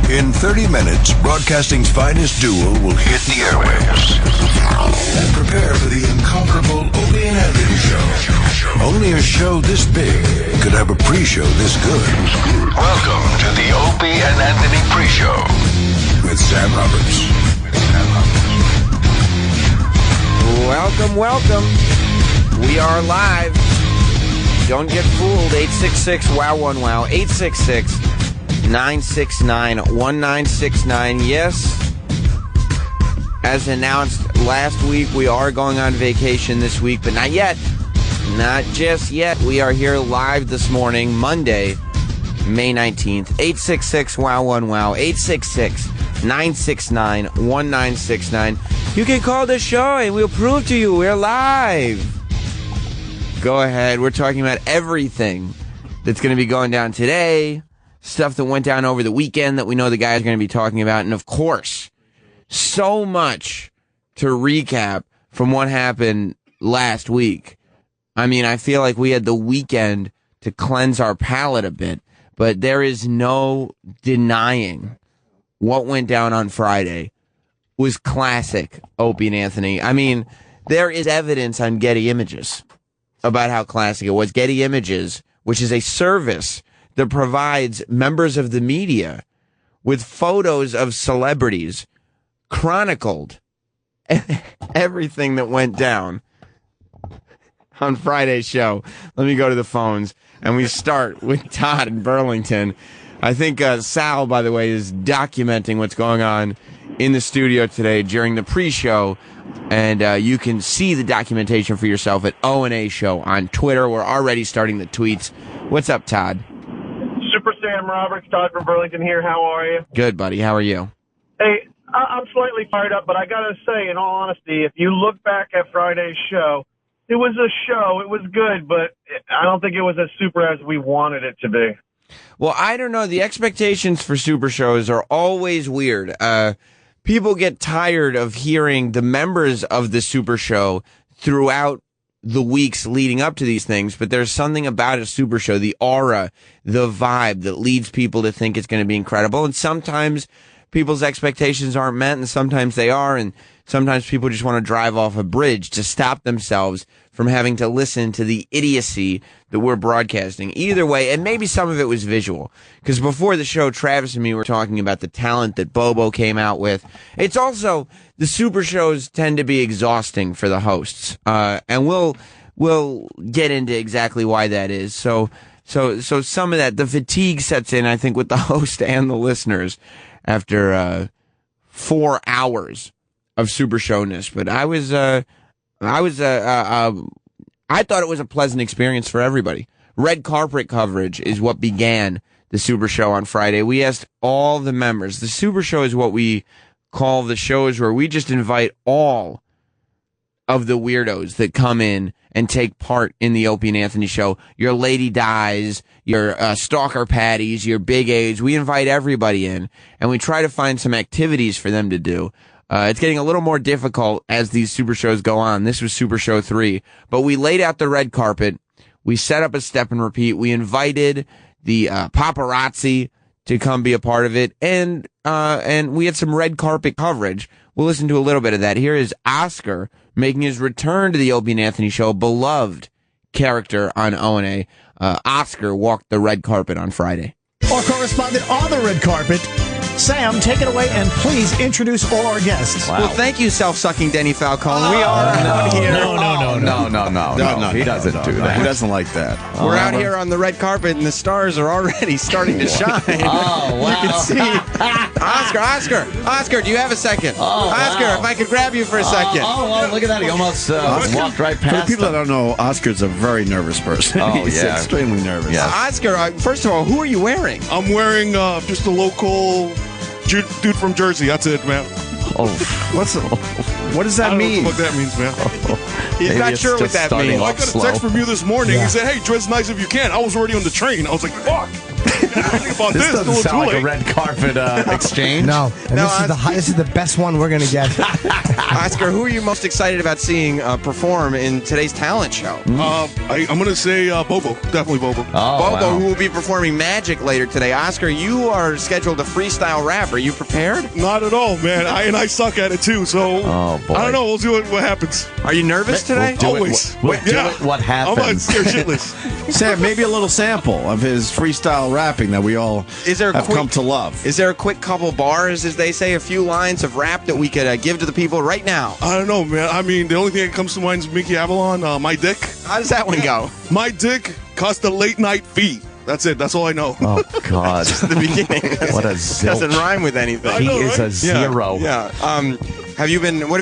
In 30 minutes, broadcasting's finest duo will hit the airwaves. And prepare for the incomparable Opie and Anthony Show. Only a show this big could have a pre-show this good. Welcome to the Opie and Anthony pre-show with Sam Roberts. Welcome. We are live. Don't get fooled. 866-WOW-1-WOW. 866-969-1969. Yes, as announced last week, we are going on vacation this week, but not yet. Not just yet. We are here live this morning, Monday, May 19th. 866-WOW-1-WOW. 866-969-1969. You can call the show and we'll prove to you we're live. Go ahead. We're talking about everything that's going to be going down today, stuff that went down over the weekend that we know the guys are going to be talking about, and of course, so much to recap from what happened last week. I mean, I feel like we had the weekend to cleanse our palate a bit, but there is no denying what went down on Friday was classic Opie and Anthony. I mean, there is evidence on Getty Images about how classic it was. Getty Images, which is a service that provides members of the media with photos of celebrities, chronicled everything that went down on Friday's show. Let me go to the phones, and we start with Todd in Burlington. I think Sal, by the way, is documenting what's going on in the studio today during the pre-show, and you can see the documentation for yourself at O&A Show on Twitter. We're already starting the tweets. What's up, Todd? Super Sam Roberts, Todd from Burlington here. How are you? Good, buddy. How are you? Hey, I'm slightly fired up, but I got to say, in all honesty, if you look back at Friday's show, it was a show. It was good, but I don't think it was as super as we wanted it to be. Well, I don't know. The expectations for super shows are always weird. People get tired of hearing the members of the super show throughout the weeks leading up to these things, but there's something about a super show, the aura, the vibe that leads people to think it's going to be incredible. And sometimes people's expectations aren't met, and sometimes they are, and sometimes people just want to drive off a bridge to stop themselves from having to listen to the idiocy that we're broadcasting. Either way, and maybe some of it was visual, because before the show, Travis and me were talking about the talent that Bobo came out with. It's also, the super shows tend to be exhausting for the hosts, and we'll get into exactly why that is. So some of that, the fatigue sets in, I think, with the host and the listeners after 4 hours of super showness. But I thought it was a pleasant experience for everybody. Red carpet coverage is what began the super show on Friday. We asked all the members. The super show is what we call the shows where we just invite all of the weirdos that come in and take part in the Opie and Anthony show. Your Lady Dies, your Stalker Patties, your Big A's. We invite everybody in, and we try to find some activities for them to do. It's getting a little more difficult as these super shows go on. This was Super Show 3. But we laid out the red carpet. We set up a step and repeat. We invited the paparazzi to come be a part of it. And we had some red carpet coverage. We'll listen to a little bit of that. Here is Oscar making his return to the Opie and Anthony show, beloved character on O&A. Oscar walked the red carpet on Friday. Our correspondent on the red carpet, Sam, take it away and please introduce all our guests. Wow. Well, thank you, self-sucking Denny Falconee. We are out here. No, he doesn't do that. He doesn't like that. We're out here on the red carpet, and the stars are already starting to shine. Oh, wow. You can see. Oscar, do you have a second? Oscar, if I could grab you for a second. Well, look at that. He almost walked right past For the people him. that don't know, Oscar's a very nervous person. Oh, He's yeah. extremely nervous. Yeah. Oscar, first of all, who are you wearing? I'm wearing just a local dude from Jersey. That's it, man. What does that mean? I don't know what that means, man. He's Maybe not it's sure what just that starting means. Well, I off got a slow. text from you this morning. He said, hey, dress nice if you can. I was already on the train. I was like, fuck. about This this. doesn't It's sound like too a red carpet exchange. No, and this is the best one we're gonna get. Oscar, who are you most excited about seeing perform in today's talent show? I'm gonna say Bobo. Definitely Bobo. Bobo, who will be performing Magic later today. Oscar, you are scheduled to freestyle rap. Are you prepared? Not at all, man. I suck at it too. So Oh, boy. I don't know. We'll see what happens. Are you nervous today? Always. We'll do it what happens. I'm scared shitless. Sam, maybe a little sample of his freestyle rapping that we all have come to love. Is there a quick couple bars, as they say, a few lines of rap that we could give to the people right now? I don't know, man. I mean, the only thing that comes to mind is Mickey Avalon. My dick. How does that one go? My dick cost a late night fee. That's it. That's all I know. Oh, God. The beginning. What a zilch. Doesn't rhyme with anything. I He know, is right? a zero. Yeah. What have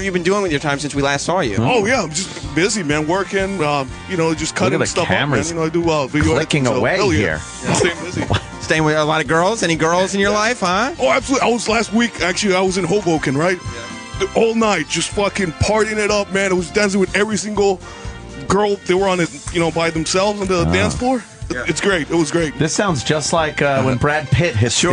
you been doing with your time since we last saw you? Oh yeah, I'm just busy, man. Working, just cutting the stuff cameras up, man. I do video clicking editing, away hell yeah. here. I'm staying busy. Staying with a lot of girls? Any girls in your life, huh? Oh, absolutely. I was last week. Actually, I was in Hoboken, right? All night, just fucking partying it up, man. I was dancing with every single girl. They were on it, by themselves on the dance floor. It's great. It was great. This sounds just like when Brad Pitt hits the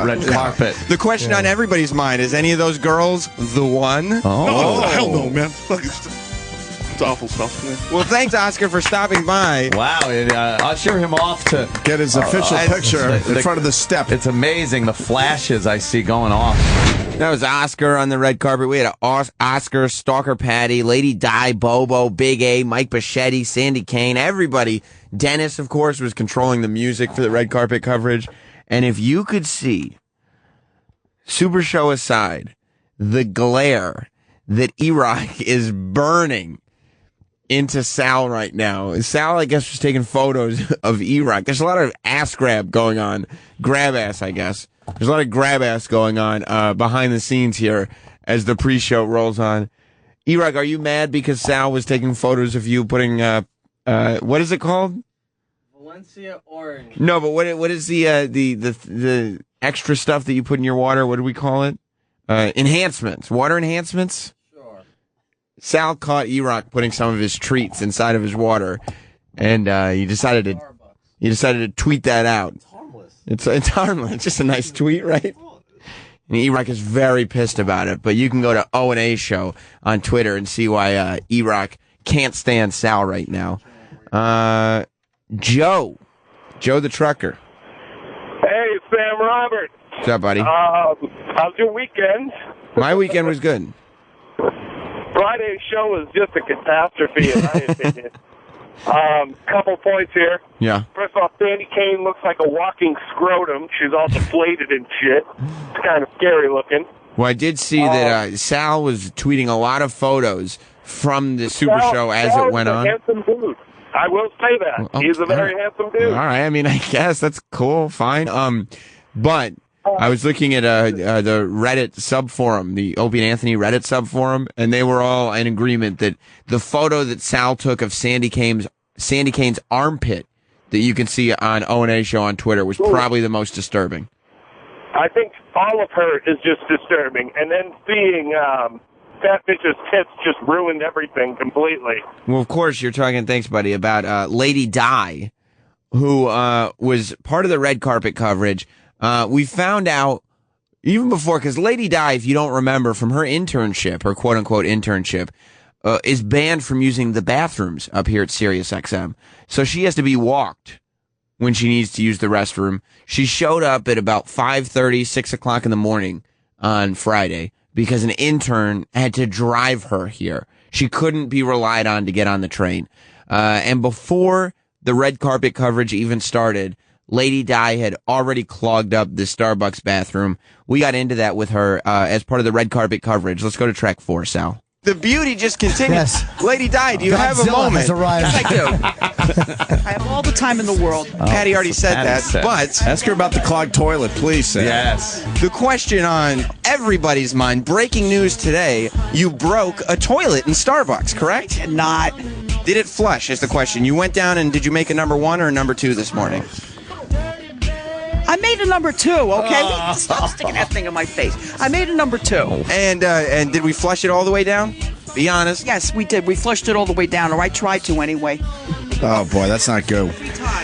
red carpet. The question on everybody's mind, is any of those girls the one? No, hell no, man. Fuck, it's awful stuff, man. Well, thanks, Oscar, for stopping by. Wow, usher him off to Get his official picture in front of the step. It's amazing the flashes I see going off. That was Oscar on the red carpet. We had Oscar, Stalker Patty, Lady Di, Bobo, Big A, Mike Bichetti, Sandy Kane, everybody. Dennis, of course, was controlling the music for the red carpet coverage. And if you could see, Super Show aside, the glare that E-Rock is burning into Sal right now. Sal, I guess, was taking photos of E-Rock. There's a lot of ass grab going on. Grab ass, I guess. There's a lot of grab ass going on behind the scenes here as the pre-show rolls on. E-Rock, are you mad because Sal was taking photos of you putting, what is it called? Valencia Orange. No, but what is the extra stuff that you put in your water? What do we call it? Enhancements. Water enhancements? Sure. Sal caught E-Rock putting some of his treats inside of his water, and he decided to tweet that out. It's harmless. It's just a nice tweet, right? And E-Rock is very pissed about it, but you can go to O&A Show on Twitter and see why E-Rock can't stand Sal right now. Joe the trucker. Hey, Sam Robert. What's up, buddy? How's your weekend? My weekend was good. Friday's show was just a catastrophe, in my opinion. Couple points here. Yeah. First of all, Sandy Kane looks like a walking scrotum. She's all deflated and shit. It's kind of scary looking. Well, I did see that Sal was tweeting a lot of photos from the Super Show as it went on. Handsome dude. I will say that. He's a very handsome dude. All right. I mean, I guess that's cool. Fine. But I was looking at the Reddit subforum, the Opie and Anthony Reddit subforum, and they were all in agreement that the photo that Sal took of Sandy Kane's armpit that you can see on O&A Show on Twitter was probably the most disturbing. I think all of her is just disturbing. And then seeing Fat Bitch's tits just ruined everything completely. Well, of course, you're talking, thanks, buddy, about Lady Di, who was part of the red carpet coverage. We found out even before, because Lady Di, if you don't remember, from her internship, her quote-unquote internship, is banned from using the bathrooms up here at Sirius XM. So she has to be walked when she needs to use the restroom. She showed up at about 5:30, 6 o'clock in the morning on Friday because an intern had to drive her here. She couldn't be relied on to get on the train. And before the red carpet coverage even started, Lady Di had already clogged up the Starbucks bathroom. We got into that with her as part of the red carpet coverage. Let's go to track 4, Sal. The beauty just continues. Yes. Lady Di, do you have a Godzilla moment? has arrived. Yes, I do. I have all the time in the world. Patty already said that, said. but Ask her about the clogged toilet, please, Sam. Yes. the question on everybody's mind, breaking news today, you broke a toilet in Starbucks, correct? Not. Did it flush is the question. You went down and did you make a number 1 or a number 2 this morning? I made a number 2, okay? Stop sticking that thing in my face. I made a number 2. And did we flush it all the way down? Be honest. Yes, we did. We flushed it all the way down, or I tried to anyway. Oh, boy, that's not good.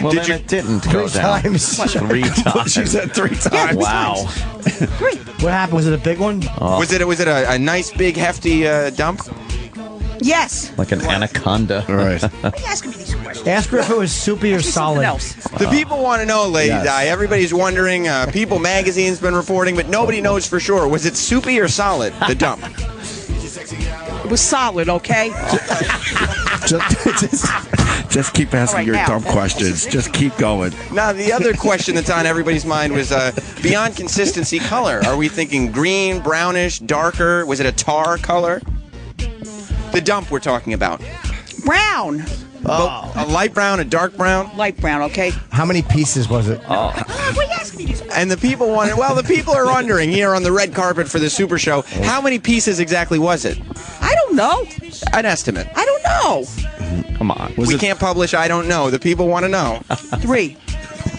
Well, then it didn't go down. 3 times. 3 times. She said 3 times. Wow. What happened? Was it a big one? Was it a nice, big, hefty dump? Yes. Like an anaconda. All right. Why are you asking me these questions? Ask her if it was soupy or Ask me something solid. else. The people want to know, Lady Yes. Di. Everybody's wondering. People Magazine's been reporting, but nobody knows for sure. Was it soupy or solid, the dump? It was solid, okay? Just keep asking right, your now. dumb questions. Just keep going. Now, the other question that's on everybody's mind was beyond consistency, color. Are we thinking green, brownish, darker? Was it a tar color? The dump we're talking about. Brown. A light brown, a dark brown? Light brown, okay? How many pieces was it? Why are you asking me these questions? And the people wanted, well, the people are wondering here on the red carpet for the Super Show, how many pieces exactly was it? I don't know. An estimate. I don't know. Come on. We can't publish, I don't know. The people want to know. 3.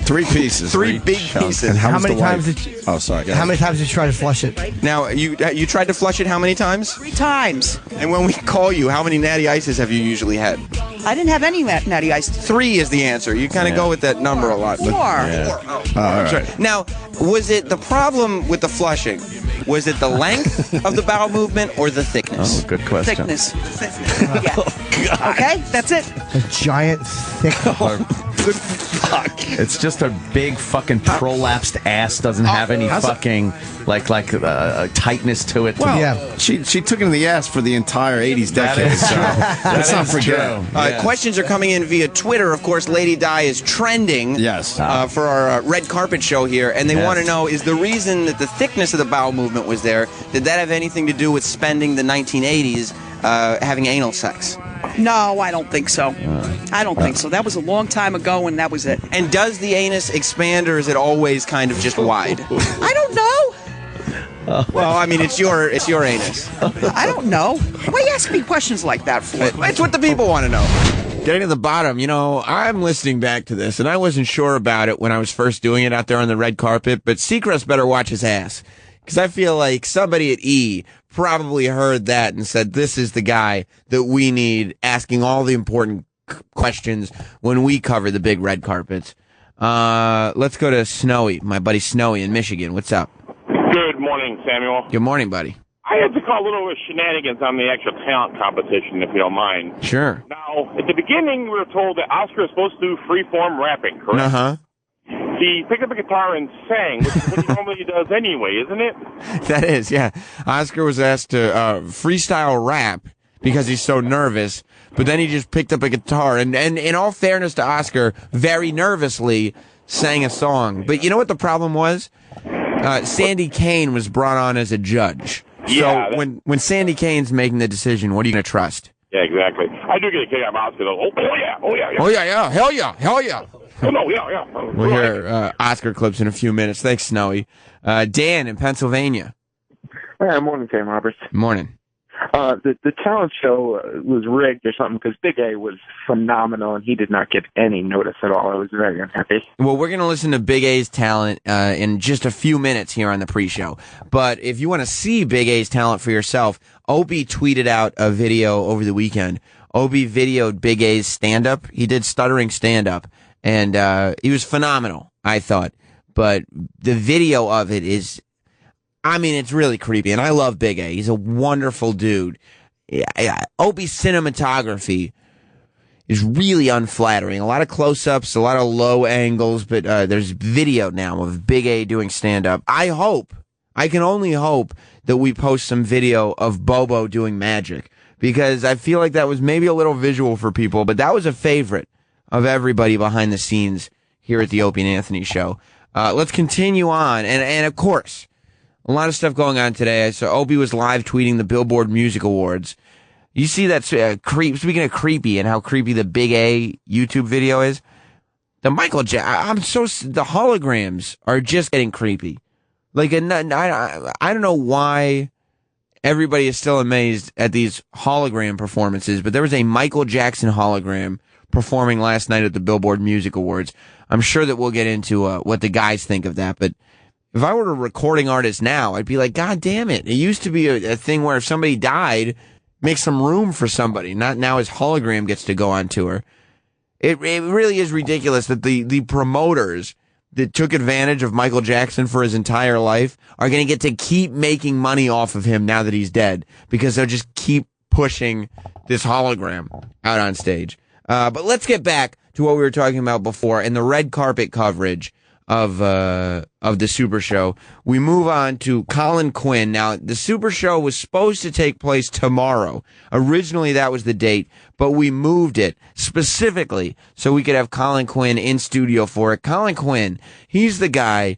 3 pieces. Three big chunks. pieces. And How was many the white? times did you? Oh, sorry. go How ahead. many times did you try to flush it? Now, you tried to flush it how many times? 3 times. And when we call you, how many natty ices have you usually had? I didn't have any natty ice. 3 is the answer. You kind of go with that number a lot. 4. Oh, all right. Now, was it the problem with the flushing? Was it the length of the bowel movement or the thickness? Oh, good question. Thickness. Yeah. Okay, that's it. A giant, thick. It's just a big fucking prolapsed ass. Doesn't have any fucking tightness to it. Well, Yeah. she took it in the ass for the entire 80s decade. So let's not forget. Questions are coming in via Twitter. Of course, Lady Di is trending Yes. for our red carpet show here, and they Yes. want to know, is the reason that the thickness of the bowel movement was there, did that have anything to do with spending the 1980s having anal sex? No, I don't think so. I don't think so. That was a long time ago, and that was it. And does the anus expand, or is it always kind of just wide? I don't know. Well, I mean, it's your anus. I don't know. Why are you asking me questions like that for? It's what the people want to know. Getting to the bottom, I'm listening back to this, and I wasn't sure about it when I was first doing it out there on the red carpet, but Seacrest better watch his ass. Because I feel like somebody at E probably heard that and said, this is the guy that we need asking all the important questions when we cover the big red carpets. Let's go to Snowy, my buddy Snowy in Michigan. What's up? Good morning, Samuel. Good morning, buddy. I had to call a little shenanigans on the actual talent competition, if you don't mind. Sure. Now, at the beginning, we were told that Oscar is supposed to do free-form rapping, correct? Uh-huh. He picked up a guitar and sang, which is what he normally does anyway, isn't it? That is, yeah. Oscar was asked to freestyle rap because he's so nervous, but then he just picked up a guitar and in all fairness to Oscar, very nervously sang a song. But you know what the problem was? Sandy Kane was brought on as a judge. Yeah, So when Sandy Kane's making the decision, what are you going to trust? Yeah, exactly. I do get a kick out of Oscar, though. Oh, yeah. Oh, yeah. Hell yeah. Hell yeah. Oh, no, yeah. We'll hear Oscar clips in a few minutes. Thanks, Snowy. Dan in Pennsylvania. Morning, Sam Roberts. Morning. The talent show was rigged or something because Big A was phenomenal and he did not get any notice at all. I was very unhappy. Well, we're going to listen to Big A's talent in just a few minutes here on the pre-show. But if you want to see Big A's talent for yourself, Opie tweeted out a video over the weekend. Opie videoed Big A's stand-up. He did stuttering stand-up, and he was phenomenal, I thought. But the video of it is... it's really creepy, and I love Big A. He's a wonderful dude. Opie's cinematography is really unflattering. A lot of close-ups, a lot of low angles, but there's video now of Big A doing stand-up. I can only hope that we post some video of Bobo doing magic, because I feel like that was maybe a little visual for people, but that was a favorite of everybody behind the scenes here at the Opie and Anthony Show. Let's continue on, and of course... a lot of stuff going on today. So Opie was live tweeting the Billboard Music Awards. You see that speaking of creepy and how creepy the Big A YouTube video is, the the holograms are just getting creepy. Like, I don't know why everybody is still amazed at these hologram performances, but there was a Michael Jackson hologram performing last night at the Billboard Music Awards. I'm sure that we'll get into what the guys think of that, but if I were a recording artist now, I'd be like, God damn it. It used to be a thing where if somebody died, make some room for somebody. Not now his hologram gets to go on tour. It really is ridiculous that the promoters that took advantage of Michael Jackson for his entire life are going to get to keep making money off of him now that he's dead, because they'll just keep pushing this hologram out on stage. But let's get back to what we were talking about before and the red carpet coverage of the Super Show. We move on to Colin Quinn. Now, the Super Show was supposed to take place tomorrow. Originally, that was the date, but we moved it specifically so we could have Colin Quinn in studio for it. Colin Quinn, he's the guy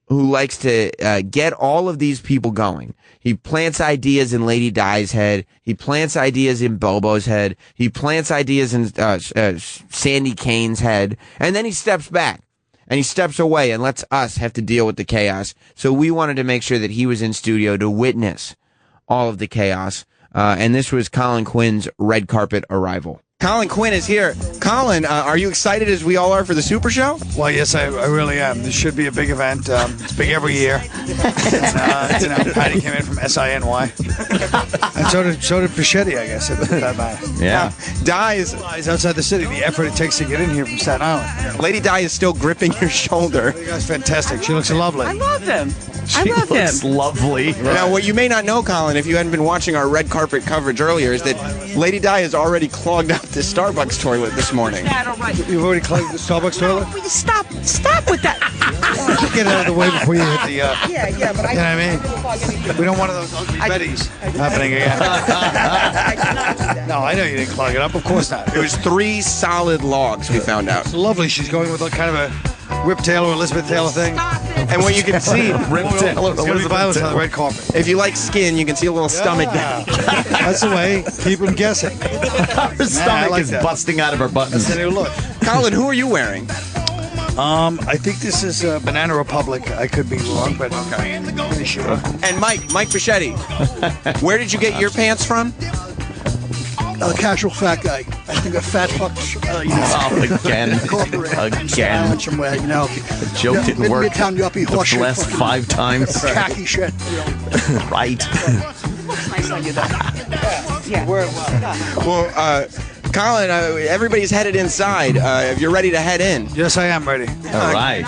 who likes to get all of these people going. He plants ideas in Lady Di's head. He plants ideas in Bobo's head. He plants ideas in Sandy Kane's head. And then he steps back. And he steps away and lets us have to deal with the chaos. So we wanted to make sure that he was in studio to witness all of the chaos. And this was Colin Quinn's red carpet arrival. Colin Quinn is here. Colin, are you excited as we all are for the Super Show? Well, yes, I really am. This should be a big event. It's big every year. Patty came in from SINY. And so did Pachetti, I guess, at that matter. Yeah. Di is outside the city. The effort it takes to get in here from Staten Island. Lady Di is still gripping your shoulder. Lady Di's fantastic. She looks lovely. I love him. She looks lovely. Right. Now, what you may not know, Colin, if you hadn't been watching our red carpet coverage earlier, is that Lady Di has already clogged up the Starbucks toilet this morning. You've already clogged the Starbucks toilet? Stop with that. Get out of the way before you hit the... yeah, but you know what I mean? We don't want one of those ugly Bettys happening again. No, I know you didn't clog it up. Of course not. It was 3 solid logs, we found out. It's lovely. She's going with kind of a Rip Taylor, Elizabeth Taylor thing. And what you can see... Rip Taylor, it's going to be violence on the red carpet. If you like skin, you can see a little stomach. That's the way. Keep them guessing. Her stomach is busting out of her buttons. That's a new look. Colin, who are you wearing? I think this is Banana Republic. I could be wrong, but I'm pretty sure. And Mike Pachetti, where did you get your pants from? A casual fat guy. I think a fat fuck. Again. The joke didn't work. Midtown yuppie horse the last 5 times. Khaki shit. Right. Nice on you, though. Yeah. Well, Colin, everybody's headed inside. If you're ready to head in. Yes, I am ready. All right.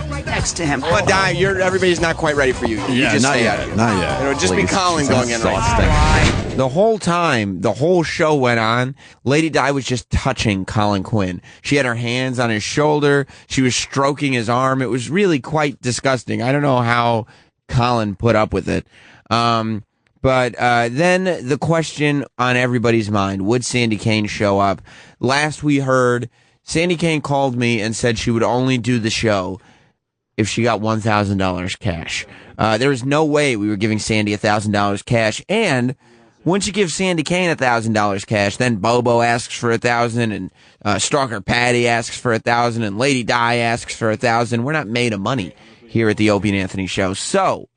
Right next to him. Well, Di, everybody's not quite ready for you. You just not stay yet. out. Not yet. It'll just be Colin She's going in exhausting. right. The whole time, the whole show went on, Lady Di was just touching Colin Quinn. She had her hands on his shoulder. She was stroking his arm. It was really quite disgusting. I don't know how Colin put up with it. But then the question on everybody's mind, would Sandy Kane show up? Last we heard, Sandy Kane called me and said she would only do the show if she got $1,000 cash. There was no way we were giving Sandy $1,000 cash. And once you give Sandy Kane $1,000 cash, then Bobo asks for $1,000, and Stalker Patty asks for $1,000, and Lady Di asks for $1,000. We're not made of money here at the Opie and Anthony Show. So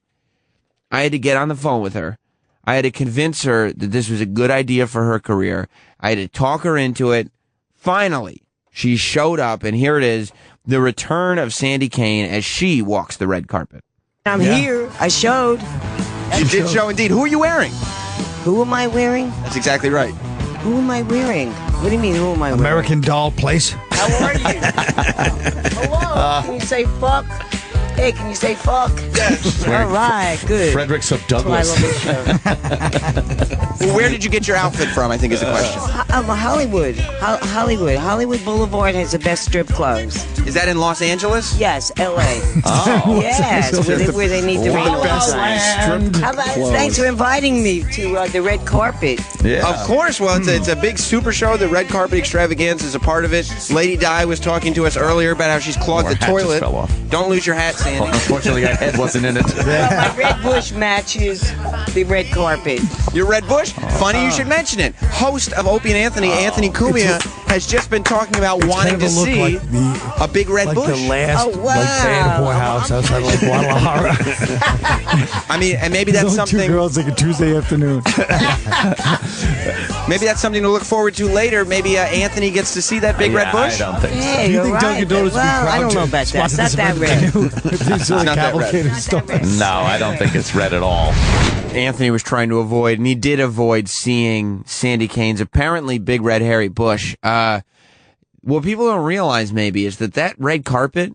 I had to get on the phone with her. I had to convince her that this was a good idea for her career. I had to talk her into it. Finally, she showed up, and here it is, the return of Sandy Kane as she walks the red carpet. I'm here. I showed. You did show indeed. Who are you wearing? Who am I wearing? That's exactly right. Who am I wearing? What do you mean, who am I wearing? American Doll Place. How are you? Hello. Can you say fuck? Hey, can you say fuck? Yes. All right, good. Fredericks of Douglas. I love this show. Well, where did you get your outfit from, I think is the question. Hollywood. Hollywood. Hollywood Boulevard has the best strip clubs. Is that in Los Angeles? Yes, L.A. Oh. Yes, where they need the radio signs. How about thanks for inviting me to the red carpet. Yeah. Of course. Well, it's a big Super Show. The red carpet extravaganza is a part of it. Lady Di was talking to us earlier about how she's clogged the toilet. Fell off. Don't lose your hat, Sandy. Well, unfortunately, our head wasn't in it. Well, my red bush matches the red carpet. Your red bush? Funny you should mention it. Host of Opie and Anthony, Anthony Cumia, has just been talking about wanting to see a big red bush. The last Vanderpool house outside of Guadalajara. I mean, and maybe that's something. 2 girls like a Tuesday afternoon. Maybe that's something to look forward to later. Maybe Anthony gets to see that big red bush. I don't think so. Hey, Do you you're think right. Dunkin' Donuts would be Well, proud I don't know to about that. It's not sponsor that this red. It's not that red. stuff. No, I don't think it's red at all. Anthony was trying to avoid, and he did avoid seeing Sandy Kane's apparently big red hairy bush. what people don't realize maybe is that red carpet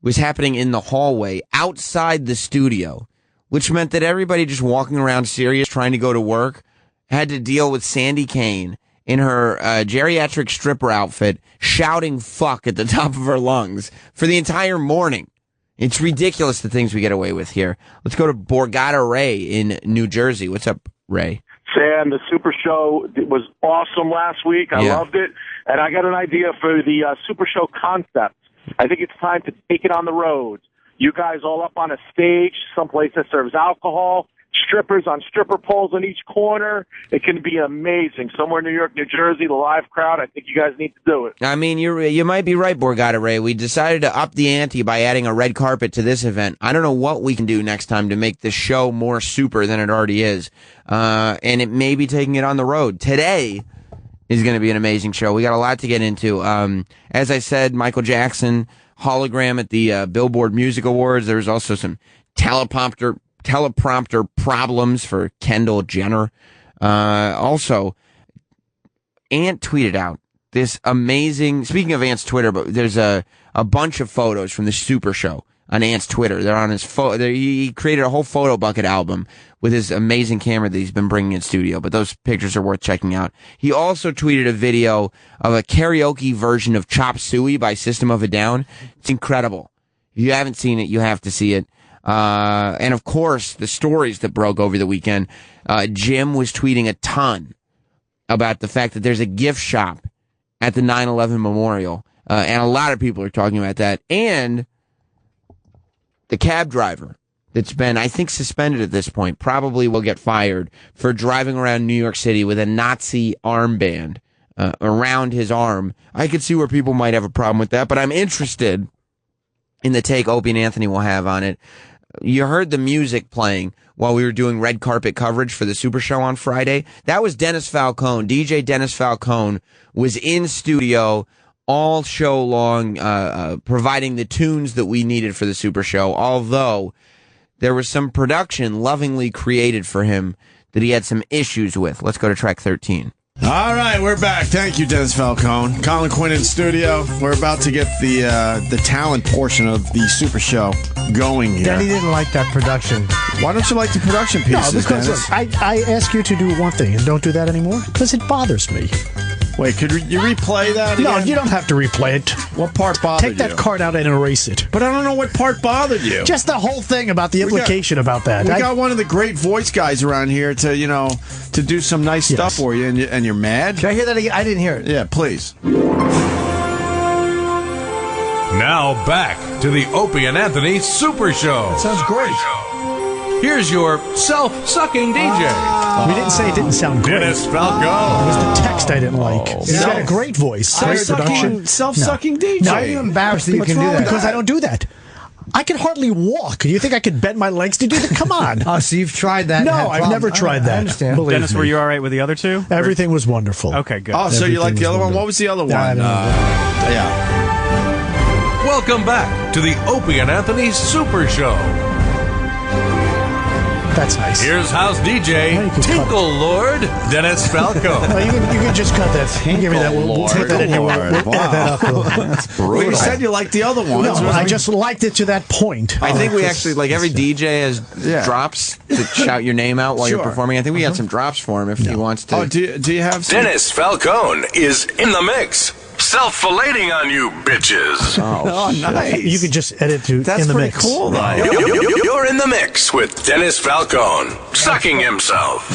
was happening in the hallway outside the studio, which meant that everybody just walking around serious trying to go to work had to deal with Sandy Kane in her geriatric stripper outfit shouting fuck at the top of her lungs for the entire morning. It's ridiculous the things we get away with here. Let's go to Borgata Ray in New Jersey. What's up, Ray? Sam, the Super Show was awesome last week. I loved it. And I got an idea for the Super Show concept. I think it's time to take it on the road. You guys all up on a stage, someplace that serves alcohol, strippers on stripper poles on each corner. It can be amazing. Somewhere in New York, New Jersey, the live crowd, I think you guys need to do it. I mean, you might be right, Borgata Ray. We decided to up the ante by adding a red carpet to this event. I don't know what we can do next time to make this show more super than it already is. And it may be taking it on the road. Today is going to be an amazing show. We got a lot to get into. As I said, Michael Jackson hologram at the Billboard Music Awards. There's also some teleprompter problems for Kendall Jenner. Also, Ant tweeted out this amazing, speaking of Ant's Twitter, but there's a bunch of photos from the Super Show on Ant's Twitter. They're on his he created a whole photo bucket album with his amazing camera that he's been bringing in studio, but those pictures are worth checking out. He also tweeted a video of a karaoke version of Chop Suey by System of a Down. It's incredible. If you haven't seen it, you have to see it. And of course, the stories that broke over the weekend. Jim was tweeting a ton about the fact that there's a gift shop at the 9/11 memorial. And a lot of people are talking about that. And the cab driver that's been, I think, suspended at this point, probably will get fired for driving around New York City with a Nazi armband around his arm. I could see where people might have a problem with that, but I'm interested in the take Opie and Anthony will have on it. You heard the music playing while we were doing red carpet coverage for the Super Show on Friday. That was Dennis Falcone. DJ Dennis Falcone was in studio all show long, providing the tunes that we needed for the Super Show, although there was some production lovingly created for him that he had some issues with. Let's go to track 13. All right, we're back. Thank you, Dennis Falcone. Colin Quinn in studio. We're about to get the talent portion of the Super Show going here. Danny didn't like that production. Why don't you like the production pieces, No, because Dennis? look, I ask you to do one thing and don't do that anymore because it bothers me. Wait, could you replay that again? No, you don't have to replay it. What part bothered you? Take that card out and erase it. But I don't know what part bothered you. Just the whole thing about the implication about that. We got one of the great voice guys around here to do some nice stuff for you, and you're mad? Can I hear that again? I didn't hear it. Yeah, please. Now back to the Opie and Anthony Super Show. Sounds great. Here's your self-sucking DJ. We didn't say it didn't sound great. Dennis Falcone. It was the text I didn't like. He's got a great voice. Great production. Self-sucking DJ. No, Are you embarrassed that you can do that? Because I don't do that. I can hardly walk. Do you think I could bend my legs to do that? Come on. Oh, so you've tried that? No, I've never tried that. I understand. Believe Dennis, me. were you all right with the other two? Everything was wonderful. Okay, good. Oh, so you like the other one? What was the other one? Yeah. Welcome back to the Opie and Anthony Super Show. That's nice. Here's house DJ, Tinkle Lord, Dennis Falcone. No, you can just cut that. Give me that. We'll take that in here. We'll edit that up. That's brutal. Well, you said you liked the other one. No, I just liked it to that point. I think we actually, like every DJ has drops to shout your name out while you're performing. I think we got some drops for him if he wants to. Oh, do you have some? Dennis Falcone is in the mix. Self-filleting on you bitches. Oh, nice. You could just edit to That's in the pretty mix. cool, though. You're in the mix with Dennis Falcone, sucking himself.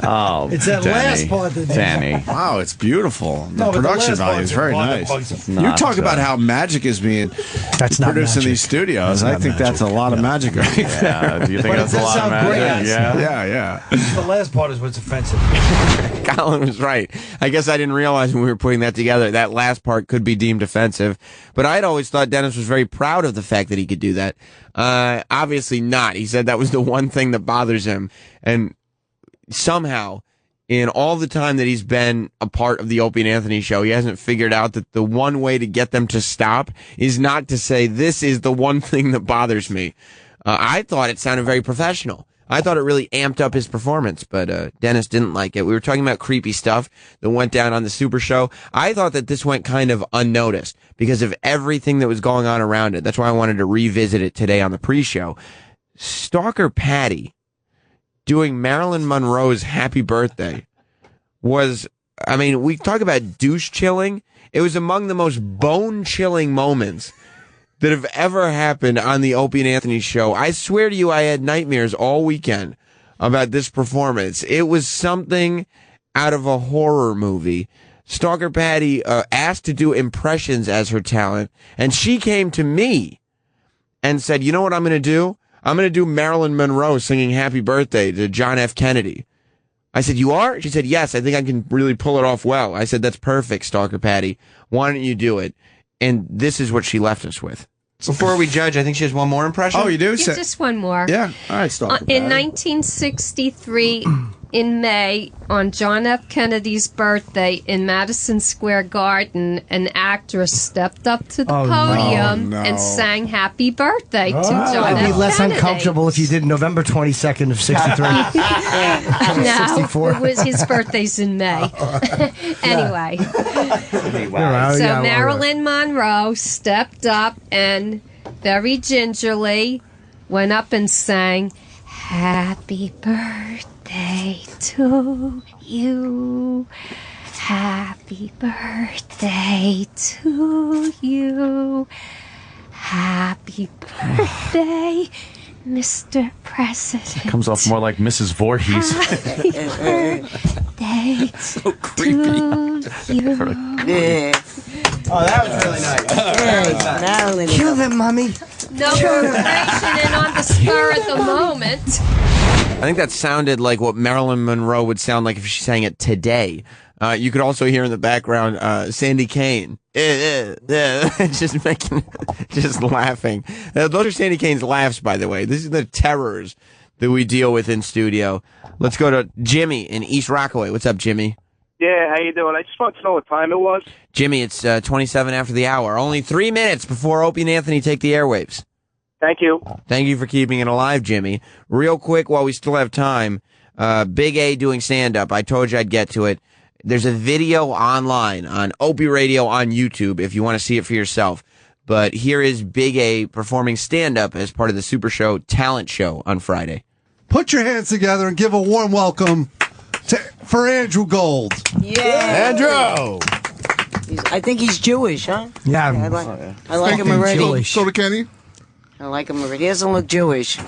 Oh, It's that last part that Danny. Wow, it's beautiful. The No, but the production last value part is is very the part nice. that bugs You talk about how magic is being That's not produced in magic. these studios. That's I not think that's a lot of magic. Yeah, do you think that's a lot of magic? Yeah. The last part is what's offensive. Colin was right. I guess I didn't realize when we were putting that together that last part could be deemed offensive. But I'd always thought Dennis was very proud of the fact that he could do that. Obviously not. He said that was the one thing that bothers him. And somehow, in all the time that he's been a part of the Opie and Anthony show, he hasn't figured out that the one way to get them to stop is not to say, this is the one thing that bothers me. I thought it sounded very professional. I thought it really amped up his performance, but Dennis didn't like it. We were talking about creepy stuff that went down on the Super Show. I thought that this went kind of unnoticed because of everything that was going on around it. That's why I wanted to revisit it today on the pre-show. Stalker Patty doing Marilyn Monroe's Happy Birthday was, I mean, we talk about douche chilling. It was among the most bone chilling moments that have ever happened on the Opie and Anthony show. I swear to you, I had nightmares all weekend about this performance. It was something out of a horror movie. Stalker Patty asked to do impressions as her talent, and she came to me and said, you know what I'm going to do? I'm going to do Marilyn Monroe singing Happy Birthday to John F. Kennedy. I said, you are? She said, yes, I think I can really pull it off well. I said, that's perfect, Stalker Patty. Why don't you do it? And this is what she left us with. Before we judge, I think she has one more impression. Oh, you do? Yeah, just one more. Yeah. All right, Stalker Patty. In 1963, in May, on John F. Kennedy's birthday in Madison Square Garden, an actress stepped up to the podium and sang Happy Birthday to John F. Kennedy. I'd be less uncomfortable if you did November 22nd of 63. No, 64. it was his birthday's in May. Anyway. So Marilyn Monroe stepped up and very gingerly went up and sang Happy Birthday to you. Happy birthday to you. Happy birthday, Mr. President. Comes off more like Mrs. Voorhees. Happy birthday so creepy. to you. Oh, that was really nice. Marilyn. Kill them, Mommy. No preparation and on the spur at the moment. I think that sounded like what Marilyn Monroe would sound like if she sang it today. You could also hear in the background Sandy Kane. Just laughing. Those are Sandy Kane's laughs, by the way. These are the terrors that we deal with in studio. Let's go to Jimmy in East Rockaway. What's up, Jimmy? Yeah, how you doing? I just want to know what time it was. Jimmy, it's 27 after the hour. Only 3 minutes before Opie and Anthony take the airwaves. Thank you. Thank you for keeping it alive, Jimmy. Real quick, while we still have time, Big A doing stand-up. I told you I'd get to it. There's a video online on Opie Radio on YouTube if you want to see it for yourself. But here is Big A performing stand-up as part of the Super Show Talent Show on Friday. Put your hands together and give a warm welcome for Andrew Gold. Yeah. Andrew! I think he's Jewish, huh? Yeah. I like him already. Jewish. So Kenny? I like him already. He doesn't look Jewish.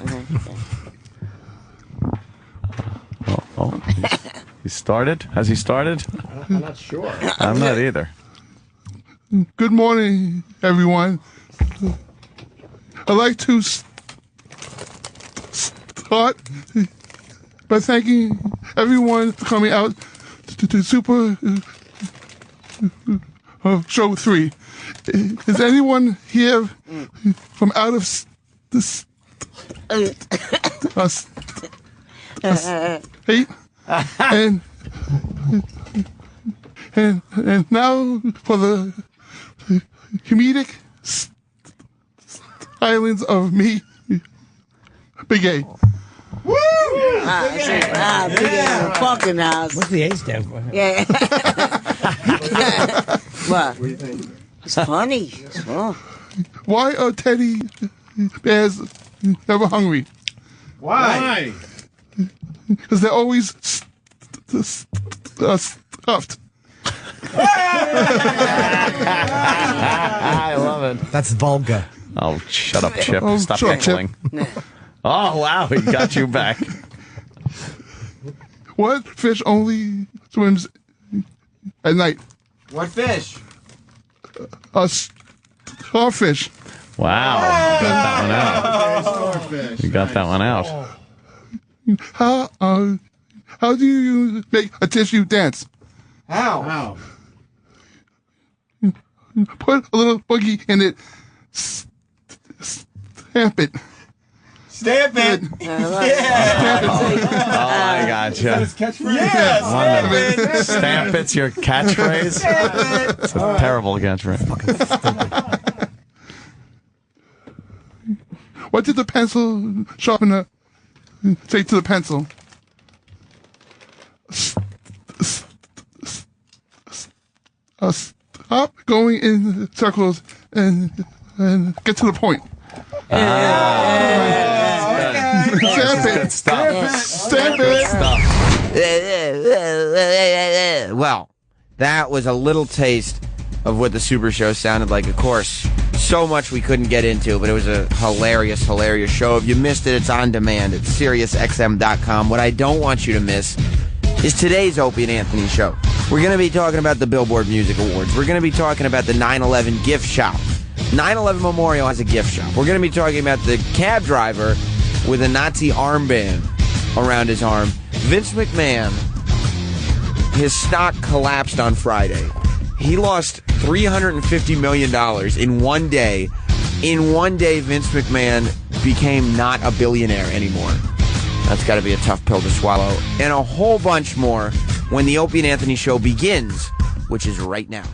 He started? Has he started? I'm not sure. I'm not either. Good morning, everyone. I'd like to start by thanking everyone for coming out to Super Show 3. Is anyone here from out of state? And now for the comedic islands of me, Big A. Woo! Big A, fucking house. What's the A stand for? Yeah. What? It's funny. Oh. Why are teddy bears never hungry? Why? Because they're always stuffed. I love it. That's vulgar. Oh, shut up, Chip. Oh, Stop shut up, Chip. heckling. Oh, wow. He got you back. What fish only swims at night? What fish? A starfish. Wow. Got that one out. You got that one out. How do you make a tissue dance? How? Put a little boogie in it. Stamp it. Stamp it. Oh, I gotcha. His catchphrase? Yes. Wonderful. Stamp it's your catchphrase? It's a terrible catchphrase. What did the pencil sharpener say to the pencil, stop going in circles and get to the point. Stamp it. Well, that was a little taste of what the Super Show sounded like. Of course, so much we couldn't get into, but it was a hilarious, hilarious show. If you missed it, it's on demand at SiriusXM.com. What I don't want you to miss is today's Opie and Anthony show. We're going to be talking about the Billboard Music Awards. We're going to be talking about the 9/11 gift shop. 9/11 Memorial has a gift shop. We're going to be talking about the cab driver with a Nazi armband around his arm. Vince McMahon, his stock collapsed on Friday. He lost $350 million in one day. In one day, Vince McMahon became not a billionaire anymore. That's got to be a tough pill to swallow. And a whole bunch more when the Opie and Anthony show begins, which is right now.